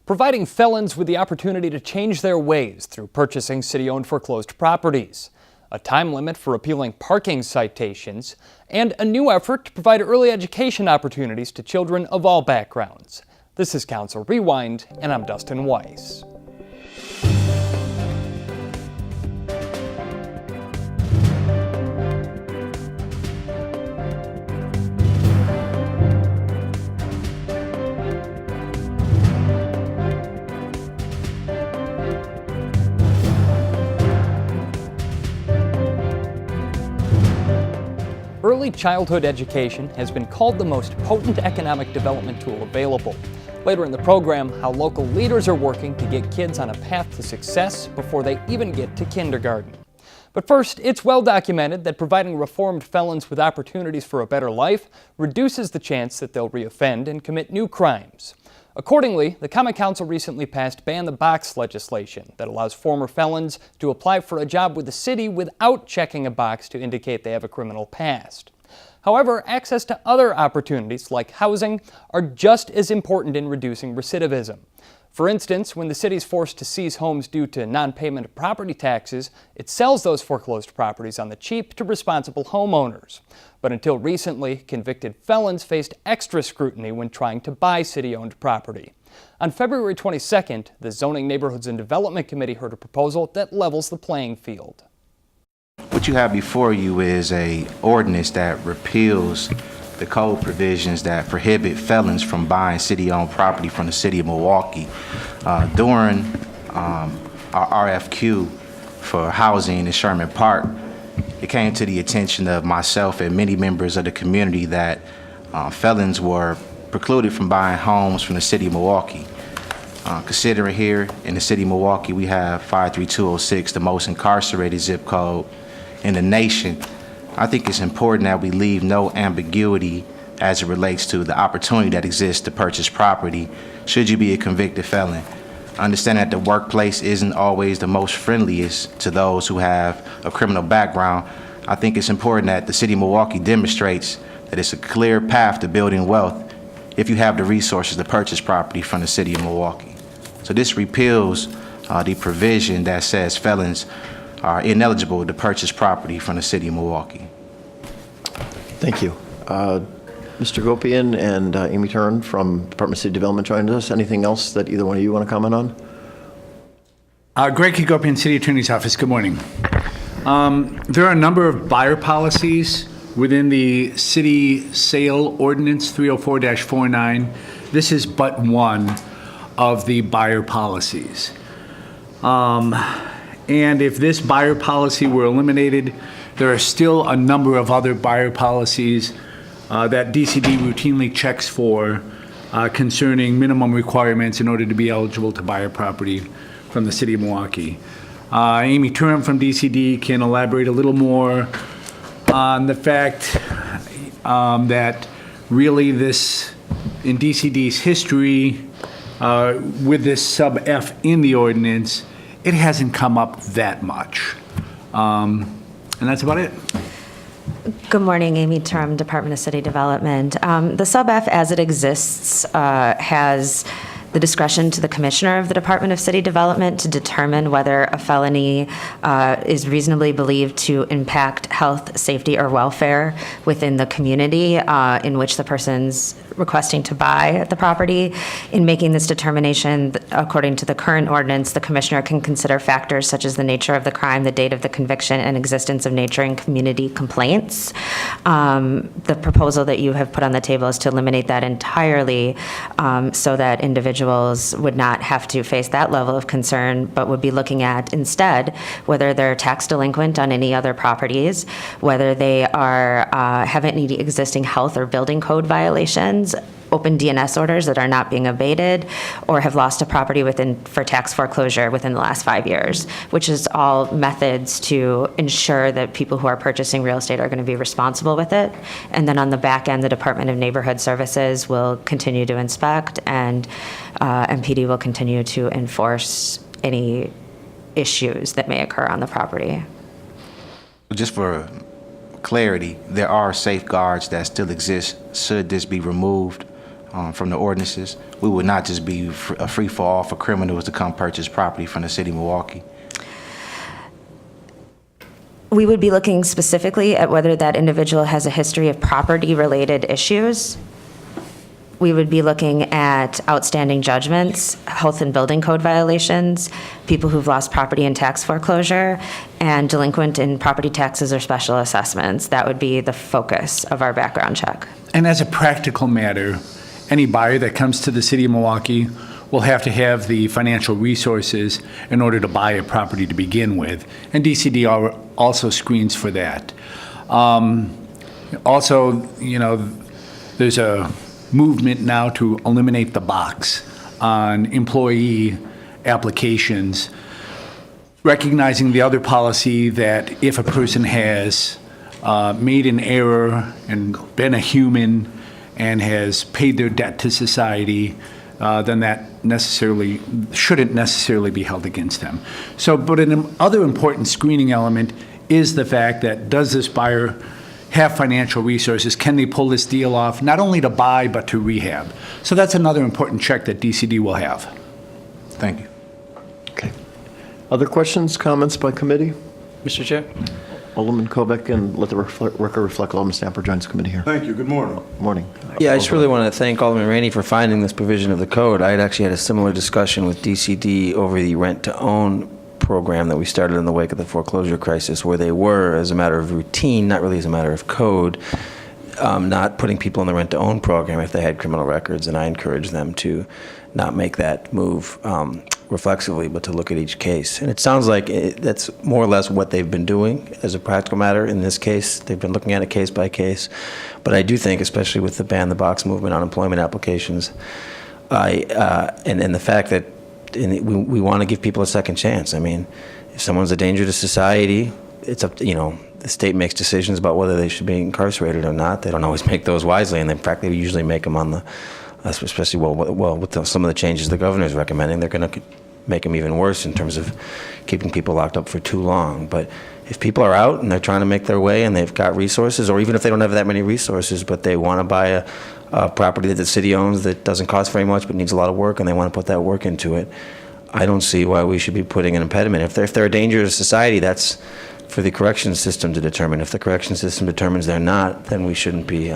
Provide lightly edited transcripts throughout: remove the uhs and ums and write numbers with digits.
providing felons with the opportunity to change their ways through purchasing city-owned foreclosed properties, a time limit for appealing parking citations, and a new effort to provide early education opportunities to children of all backgrounds. This is Council Rewind, and I'm Dustin Weiss. Early childhood education has been called the most potent economic development tool available. Later in the program, how local leaders are working to get kids on a path to success before they even get to kindergarten. But first, it's well documented that providing reformed felons with opportunities for a better life reduces the chance that they'll reoffend and commit new crimes. Accordingly, the Common Council recently passed Ban the Box legislation that allows former felons to apply for a job with the city without checking a box to indicate they have a criminal past. However, access to other opportunities like housing are just as important in reducing recidivism. For instance, when the city is forced to seize homes due to non-payment of property taxes, it sells those foreclosed properties on the cheap to responsible homeowners. But until recently, convicted felons faced extra scrutiny when trying to buy city-owned property. On February 22nd, the Zoning, Neighborhoods and Development Committee heard a proposal that levels the playing field. What you have before you is an ordinance that repeals the code provisions that prohibit felons from buying city-owned property from the city of Milwaukee. During our RFQ for housing in Sherman Park, it came to the attention of myself and many members of the community that felons were precluded from buying homes from the city of Milwaukee. Considering here in the city of Milwaukee, we have 53206, the most incarcerated zip code in the nation. I think it's important that we leave no ambiguity as it relates to the opportunity that exists to purchase property should you be a convicted felon. Understand that the workplace isn't always the most friendliest to those who have a criminal background. I think it's important that the city of Milwaukee demonstrates that it's a clear path to building wealth if you have the resources to purchase property from the city of Milwaukee. So this repeals the provision that says felons are ineligible to purchase property from the city of Milwaukee. Thank you. Mr. Gopian and Amy Turn from Department of City Development joined us. Anything else that either one of you want to comment on? Greg Gopian, City Attorney's Office. Good morning. There are a number of buyer policies within the City Sale Ordinance 304-49. This is but one of the buyer policies. And if this buyer policy were eliminated, there are still a number of other buyer policies that DCD routinely checks for concerning minimum requirements in order to be eligible to buy a property from the city of Milwaukee. Amy Turum from DCD can elaborate a little more on the fact that really this, in DCD's history, with this sub F in the ordinance, it hasn't come up that much. And that's about it. Good morning, Amy Turum, Department of City Development. The sub F as it exists has the discretion to the Commissioner of the Department of City Development to determine whether a felony is reasonably believed to impact health, safety, or welfare within the community in which the person's requesting to buy the property. In making this determination, according to the current ordinance, the Commissioner can consider factors such as the nature of the crime, the date of the conviction, and existence of neighboring community complaints. The proposal that you have put on the table is to eliminate that entirely so that individuals would not have to face that level of concern, but would be looking at instead whether they're tax delinquent on any other properties, whether they are have any existing health or building code violations, open DNS orders that are not being abated, or have lost a property for tax foreclosure within the last 5 years, which is all methods to ensure that people who are purchasing real estate are going to be responsible with it. And then on the back end, the Department of Neighborhood Services will continue to inspect, and MPD will continue to enforce any issues that may occur on the property. Just for clarity, there are safeguards that still exist should this be removed. from the ordinances? We would not just be a free-for-all for criminals to come purchase property from the city of Milwaukee? We would be looking specifically at whether that individual has a history of property-related issues. We would be looking at outstanding judgments, health and building code violations, people who've lost property in tax foreclosure, and delinquent in property taxes or special assessments. That would be the focus of our background check. And as a practical matter, any buyer that comes to the city of Milwaukee will have to have the financial resources in order to buy a property to begin with. And DCD also screens for that. Also, there's a movement now to eliminate the box on employee applications, recognizing the other policy that if a person has made an error and been a human and has paid their debt to society, then that shouldn't necessarily be held against them. So, but an other important screening element is the fact that does this buyer have financial resources? Can they pull this deal off, not only to buy, but to rehab? So that's another important check that DCD will have. Thank you. Okay. Other questions, comments by committee? Mr. Chair? Alderman Kovac, and let the record reflect Alderman Stamper joins committee here. Thank you. Good morning. Morning. Yeah, I just really want to thank Alderman Rainey for finding this provision of the code. I had actually had a similar discussion with DCD over the rent-to-own program that we started in the wake of the foreclosure crisis, where they were, as a matter of routine, not really as a matter of code, not putting people in the rent-to-own program if they had criminal records, and I encourage them to not make that move reflexively, but to look at each case. And it sounds like that's more or less what they've been doing as a practical matter in this case. They've been looking at it case by case. But I do think, especially with the ban the box movement on employment applications, and the fact that we want to give people a second chance. I mean, if someone's a danger to society, it's up to, the state makes decisions about whether they should be incarcerated or not. They don't always make those wisely, and in fact, they usually make them on the, especially with some of the changes the governor's recommending, they're going to make them even worse in terms of keeping people locked up for too long. But if people are out and they're trying to make their way and they've got resources, or even if they don't have that many resources, but they want to buy a property that the city owns that doesn't cost very much but needs a lot of work, and they want to put that work into it, I don't see why we should be putting an impediment. If they're a danger to society, that's for the corrections system to determine. If the corrections system determines they're not, then we shouldn't be.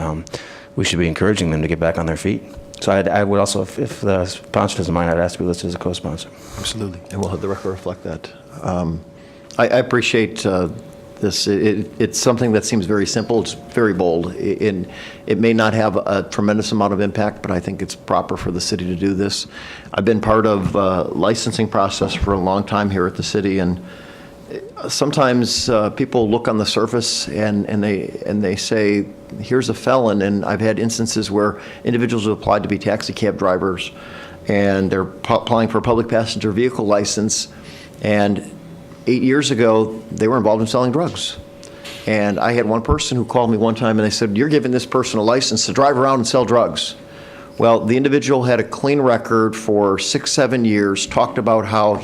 We should be encouraging them to get back on their feet. So I would also, if the sponsor doesn't mind, I'd ask to be listed as a co-sponsor. Absolutely. And we'll have the record reflect that. I appreciate this. It's something that seems very simple. It's very bold. It may not have a tremendous amount of impact, but I think it's proper for the city to do this. I've been part of licensing process for a long time here at the city, and sometimes people look on the surface and they say, here's a felon, and I've had instances where individuals have applied to be taxi cab drivers, and they're applying for a public passenger vehicle license, and 8 years ago, they were involved in selling drugs. And I had one person who called me one time and they said, you're giving this person a license to drive around and sell drugs. Well, the individual had a clean record for 6-7 years, talked about how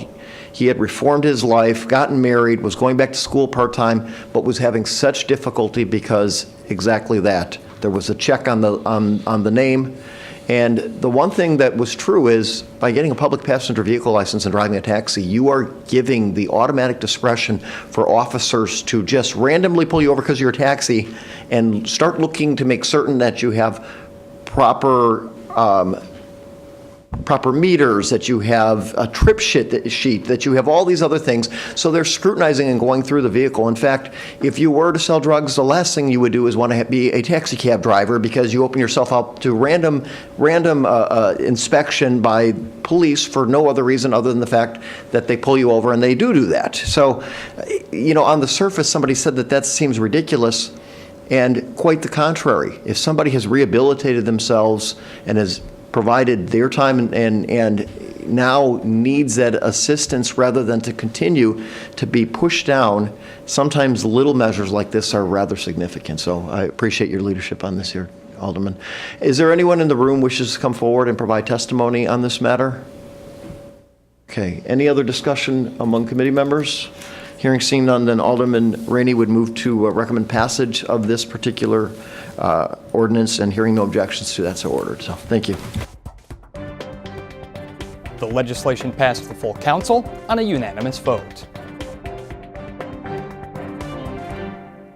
he had reformed his life, gotten married, was going back to school part-time, but was having such difficulty because exactly that. There was a check on the name. And the one thing that was true is by getting a public passenger vehicle license and driving a taxi, you are giving the automatic discretion for officers to just randomly pull you over because you're a taxi and start looking to make certain that you have proper meters, that you have a trip sheet, that you have all these other things. So they're scrutinizing and going through the vehicle. In fact, if you were to sell drugs, the last thing you would do is want to be a taxi cab driver, because you open yourself up to random inspection by police for no other reason other than the fact that they pull you over, and they do that. So, on the surface, somebody said that seems ridiculous, and quite the contrary. If somebody has rehabilitated themselves and has provided their time and now needs that assistance rather than to continue to be pushed down, sometimes little measures like this are rather significant. So I appreciate your leadership on this here, Alderman. Is there anyone in the room wishes to come forward and provide testimony on this matter? Okay. Any other discussion among committee members? Hearing seen none, then Alderman Rainey would move to recommend passage of this particular ordinance, and hearing no objections to that, so ordered. So, thank you. The legislation passed the full council on a unanimous vote.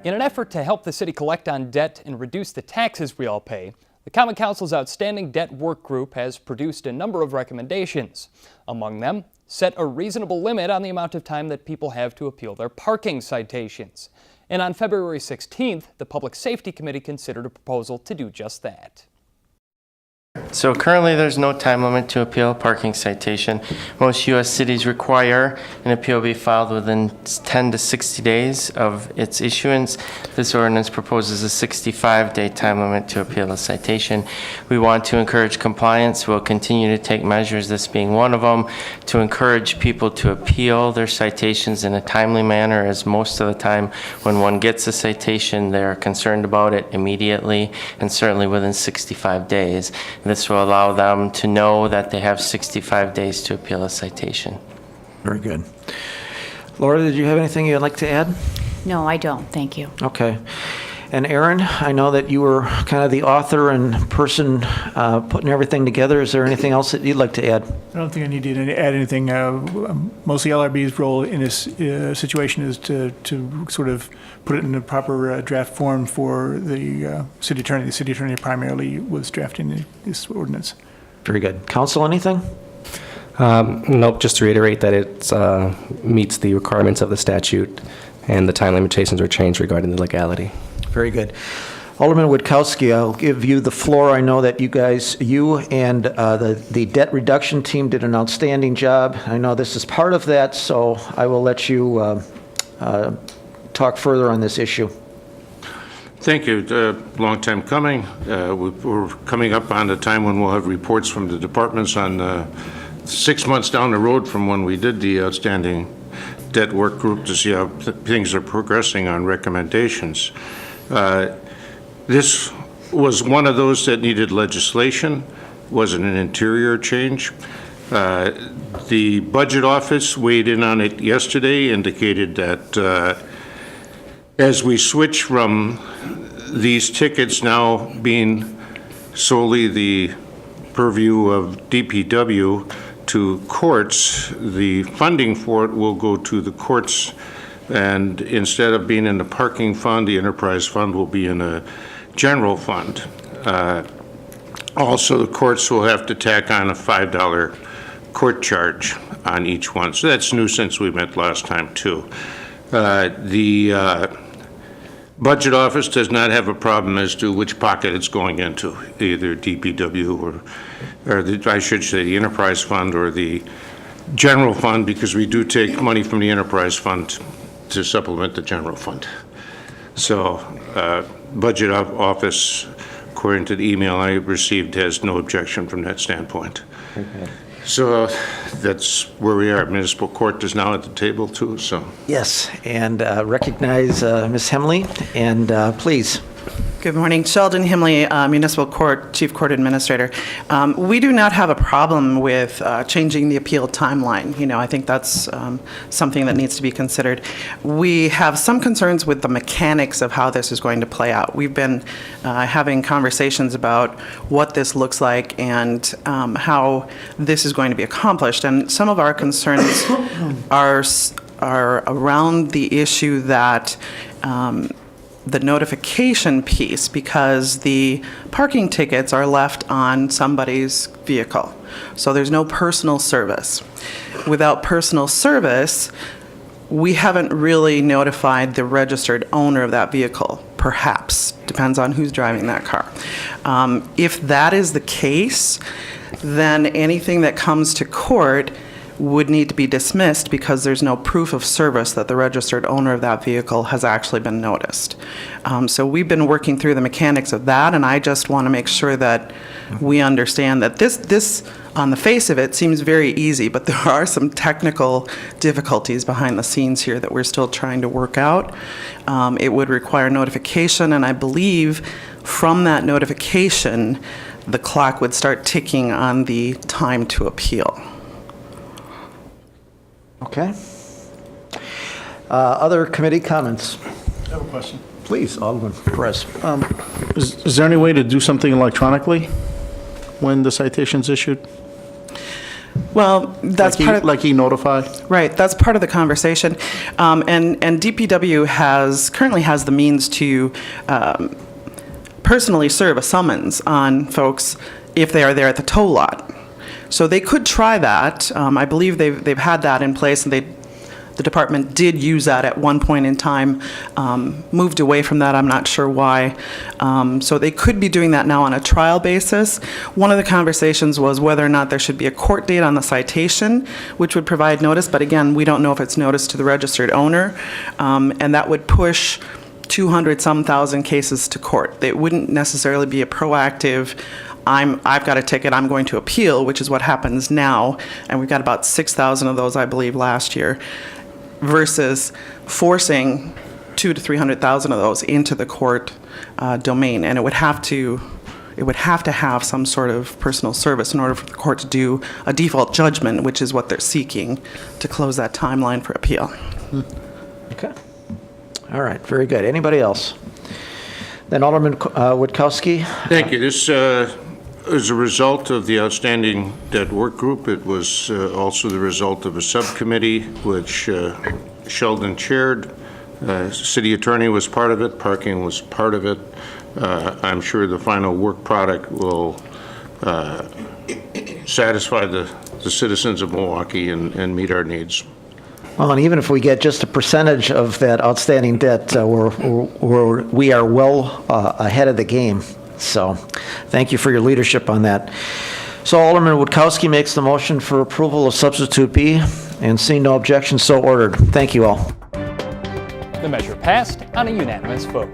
In an effort to help the city collect on debt and reduce the taxes we all pay, the Common Council's Outstanding Debt Work Group has produced a number of recommendations. Among them, set a reasonable limit on the amount of time that people have to appeal their parking citations. And on February 16th, the Public Safety Committee considered a proposal to do just that. So currently there's no time limit to appeal a parking citation. Most U.S. cities require an appeal be filed within 10 to 60 days of its issuance. This ordinance proposes a 65-day time limit to appeal a citation. We want to encourage compliance. We'll continue to take measures, this being one of them, to encourage people to appeal their citations in a timely manner, as most of the time when one gets a citation, they're concerned about it immediately and certainly within 65 days. This will allow them to know that they have 65 days to appeal a citation. Very good. Laura, did you have anything you'd like to add? No, I don't. Thank you. Okay. And Aaron, I know that you were kind of the author and person putting everything together. Is there anything else that you'd like to add? I don't think I need to add anything. Mostly LRB's role in this situation is to sort of put it in the proper draft form for the city attorney. The city attorney primarily was drafting this ordinance. Very good. Council, anything? Nope, just to reiterate that it meets the requirements of the statute and the time limitations are changed regarding the legality. Very good. Alderman Witkowski, I'll give you the floor. I know that you and the debt reduction team did an outstanding job. I know this is part of that, so I will let you talk further on this issue. Thank you. Long time coming. We're coming up on the time when we'll have reports from the departments on 6 months down the road from when we did the outstanding debt work group to see how things are progressing on recommendations. This was one of those that needed legislation, wasn't an interior change. The budget office weighed in on it yesterday, indicated that as we switch from these tickets now being solely the purview of DPW to courts, the funding for it will go to the courts, and instead of being in the parking fund, the enterprise fund will be in a general fund. Also, the courts will have to tack on a $5 court charge on each one. So that's new since we met last time too. The budget office does not have a problem as to which pocket it's going into, either DPW or I should say the enterprise fund or the general fund, because we do take money from the enterprise fund to supplement the general fund. So budget office, according to the email I received, has no objection from that standpoint. Okay. So that's where we are. Municipal court is now at the table too. So yes, and recognize Ms. Hemley, and please. Good morning. Sheldon Himley, Municipal Court Chief Court Administrator. We do not have a problem with changing the appeal timeline. You know, I think that's something that needs to be considered. We have some concerns with the mechanics of how this is going to play out. We've been having conversations about what this looks like and how this is going to be accomplished. And some of our concerns are around the issue that the notification piece, because the parking tickets are left on somebody's vehicle. So there's no personal service. Without personal service, we haven't really notified the registered owner of that vehicle, perhaps. Depends on who's driving that car. If that is the case, then anything that comes to court would need to be dismissed because there's no proof of service that the registered owner of that vehicle has actually been noticed. So we've been working through the mechanics of that, and I just want to make sure that we understand that this on the face of it seems very easy, but there are some technical difficulties behind the scenes here that we're still trying to work out. It would require notification, and I believe from that notification, the clock would start ticking on the time to appeal. Okay. Other committee comments? I have a question. Please, Alderman Perez. Is there any way to do something electronically when the citation's issued? Well, that's part of... Like e-notify? Right, that's part of the conversation. And DPW currently has the means to personally serve a summons on folks if they are there at the tow lot. So they could try that. I believe they've had that in place, and the department did use that at one point in time, moved away from that, I'm not sure why. So they could be doing that now on a trial basis. One of the conversations was whether or not there should be a court date on the citation, which would provide notice, but again, we don't know if it's notice to the registered owner, and that would push 200-some thousand cases to court. It wouldn't necessarily be a proactive, I've got a ticket, I'm going to appeal, which is what happens now, and we've got about 6,000 of those, I believe, last year, versus forcing 200,000 to 300,000 of those into the court domain, and it would have to have some sort of personal service in order for the court to do a default judgment, which is what they're seeking to close that timeline for appeal. Okay. All right, very good. Anybody else? Then Alderman Witkowski. Thank you. This is a result of the Outstanding Debt Work Group. It was also the result of a subcommittee which Sheldon chaired. City Attorney was part of it. Parking was part of it. I'm sure the final work product will satisfy the citizens of Milwaukee and meet our needs. Well, and even if we get just a percentage of that outstanding debt, we are well ahead of the game. So thank you for your leadership on that. So Alderman Witkowski makes the motion for approval of substitute B, and seeing no objection, so ordered. Thank you all. The measure passed on a unanimous vote.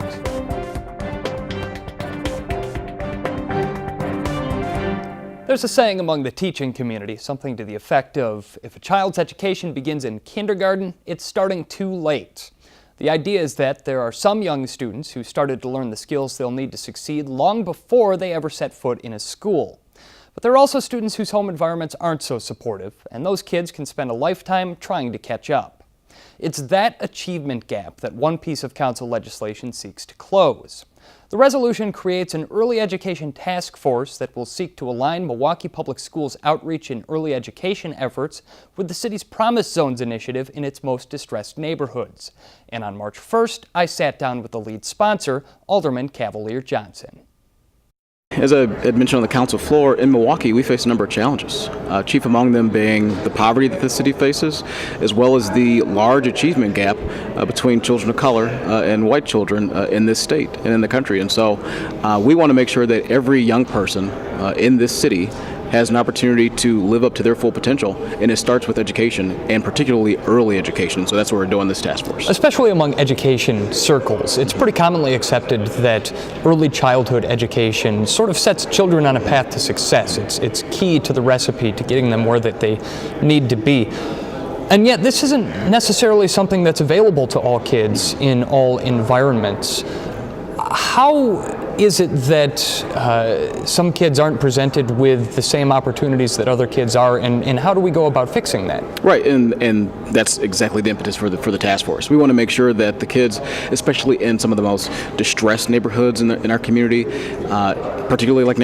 There's a saying among the teaching community, something to the effect of, if a child's education begins in kindergarten, it's starting too late. The idea is that there are some young students who started to learn the skills they'll need to succeed long before they ever set foot in a school. But there are also students whose home environments aren't so supportive, and those kids can spend a lifetime trying to catch up. It's that achievement gap that one piece of council legislation seeks to close. The resolution creates an early education task force that will seek to align Milwaukee Public Schools' outreach and early education efforts with the city's Promise Zones initiative in its most distressed neighborhoods. And on March 1st, I sat down with the lead sponsor, Alderman Cavalier Johnson. As I had mentioned on the council floor, in Milwaukee we face a number of challenges, chief among them being the poverty that the city faces, as well as the large achievement gap between children of color and white children in this state and in the country. And so we want to make sure that every young person in this city has an opportunity to live up to their full potential, and it starts with education, and particularly early education. So that's where we're doing this task force. Especially among education circles, it's pretty commonly accepted that early childhood education sort of sets children on a path to success. It's key to the recipe to getting them where that they need to be. And yet this isn't necessarily something that's available to all kids in all environments. How is it that some kids aren't presented with the same opportunities that other kids are, and how do we go about fixing that? Right, and that's exactly the impetus for the task force. We want to make sure that the kids, especially in some of the most distressed neighborhoods in our community, particularly like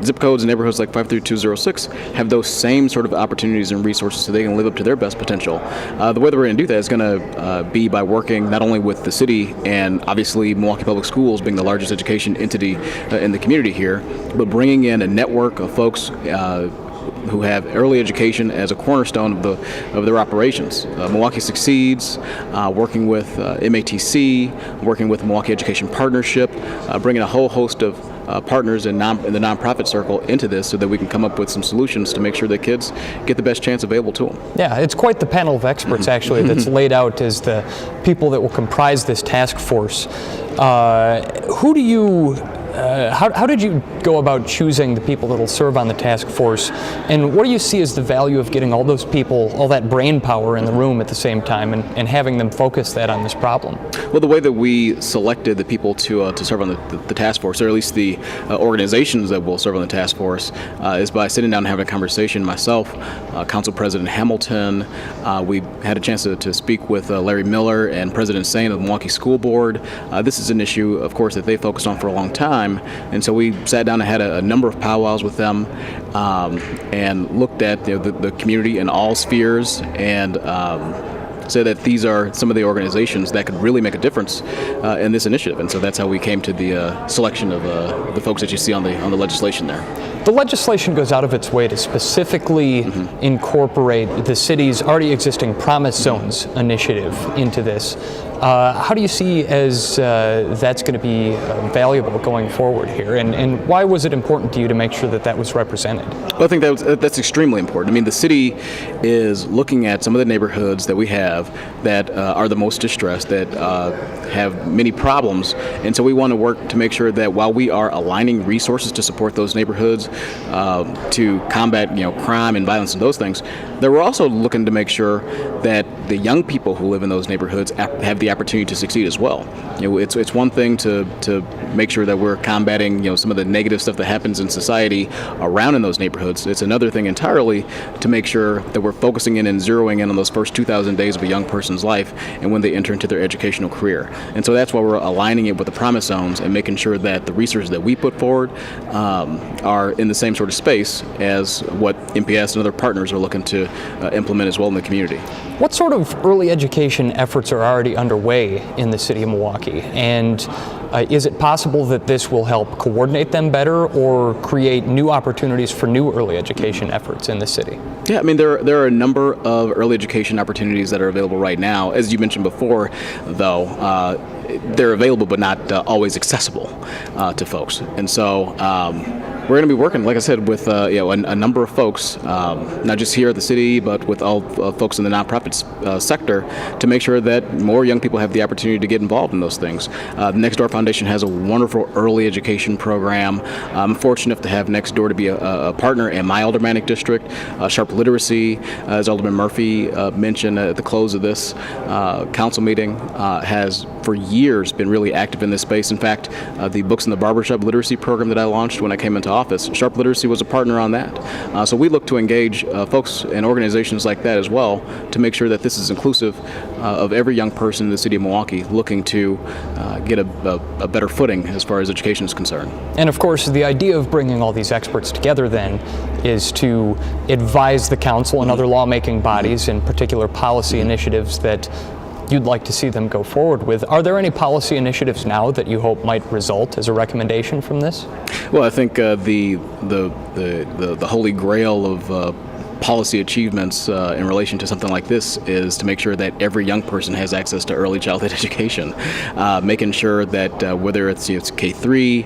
zip codes and neighborhoods like 53206, have those same sort of opportunities and resources so they can live up to their best potential. The way that we're going to do that is going to be by working not only with the city and obviously Milwaukee Public Schools being the largest education entity in the community here, but bringing in a network of folks who have early education as a cornerstone of their operations. Milwaukee Succeeds, working with MATC, working with Milwaukee Education Partnership, bringing a whole host of partners in the nonprofit circle into this so that we can come up with some solutions to make sure that kids get the best chance available to them. Yeah, it's quite the panel of experts actually that's laid out as the people that will comprise this task force. Who do you how did you go about choosing the people that will serve on the task force? And what do you see as the value of getting all those people, all that brain power in the room at the same time and having them focus that on this problem? Well, the way that we selected the people to serve on the task force, or at least the organizations that will serve on the task force, is by sitting down and having a conversation. Myself, Council President Hamilton, we had a chance to speak with Larry Miller and President Sain of the Milwaukee School Board. This is an issue, of course, that they focused on for a long time, and so we sat down and had a number of powwows with them and looked at the community in all spheres and said that these are some of the organizations that could really make a difference in this initiative, and so that's how we came to the selection of the folks that you see on the legislation there. The legislation goes out of its way to specifically incorporate the city's already existing Promise Zones initiative into this. How do you see as that's going to be valuable going forward here, and why was it important to you to make sure that that was represented? Well, I think that's extremely important. I mean, the city is looking at some of the neighborhoods that we have that are the most distressed, that have many problems, and so we want to work to make sure that while we are aligning resources to support those neighborhoods, to combat crime and violence and those things, that we're also looking to make sure that the young people who live in those neighborhoods have the opportunity to succeed as well. It's one thing to make sure that we're combating some of the negative stuff that happens in society around in those neighborhoods. It's another thing entirely to make sure that we're focusing in and zeroing in on those first 2,000 days of a young person's life and when they enter into their educational career. And so that's why we're aligning it with the Promise Zones and making sure that the resources that we put forward are in the same sort of space as what MPS and other partners are looking to implement as well in the community. What sort of early education efforts are already underway in the city of Milwaukee? And is it possible that this will help coordinate them better or create new opportunities for new early education efforts in the city? Yeah, I mean, there are a number of early education opportunities that are available right now. As you mentioned before, though, they're available but not always accessible to folks. And so we're going to be working, like I said, with a number of folks, not just here at the city, but with all folks in the nonprofit sector, to make sure that more young people have the opportunity to get involved in those things. The Next Door Foundation has a wonderful early education program. I'm fortunate enough to have Next Door to be a partner in my aldermanic district. Sharp Literacy, as Alderman Murphy mentioned at the close of this council meeting, has for years been really active in this space. In fact, the Books in the Barbershop Literacy program that I launched when I came into office, Sharp Literacy was a partner on that. So we look to engage folks and organizations like that as well to make sure that this is inclusive of every young person in the city of Milwaukee looking to get a better footing as far as education is concerned. And of course, the idea of bringing all these experts together then is to advise the council and other lawmaking bodies in particular policy initiatives that you'd like to see them go forward with. Are there any policy initiatives now that you hope might result as a recommendation from this? Well, I think the holy grail of policy achievements in relation to something like this is to make sure that every young person has access to early childhood education, making sure that whether it's K-3,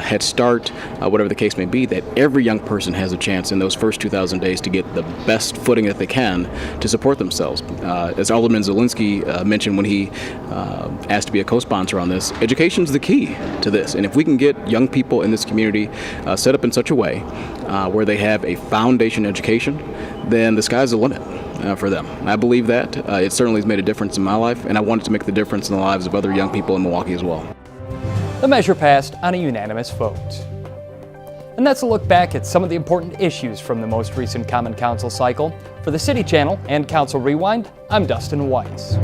Head Start, whatever the case may be, that every young person has a chance in those first 2,000 days to get the best footing that they can to support themselves. As Alderman Zielinski mentioned when he asked to be a co-sponsor on this, education's the key to this. And if we can get young people in this community set up in such a way where they have a foundation education, then the sky's the limit for them. I believe that. It certainly has made a difference in my life, and I want it to make the difference in the lives of other young people in Milwaukee as well. The measure passed on a unanimous vote. And that's a look back at some of the important issues from the most recent Common Council cycle. For the City Channel and Council Rewind, I'm Dustin Weiss.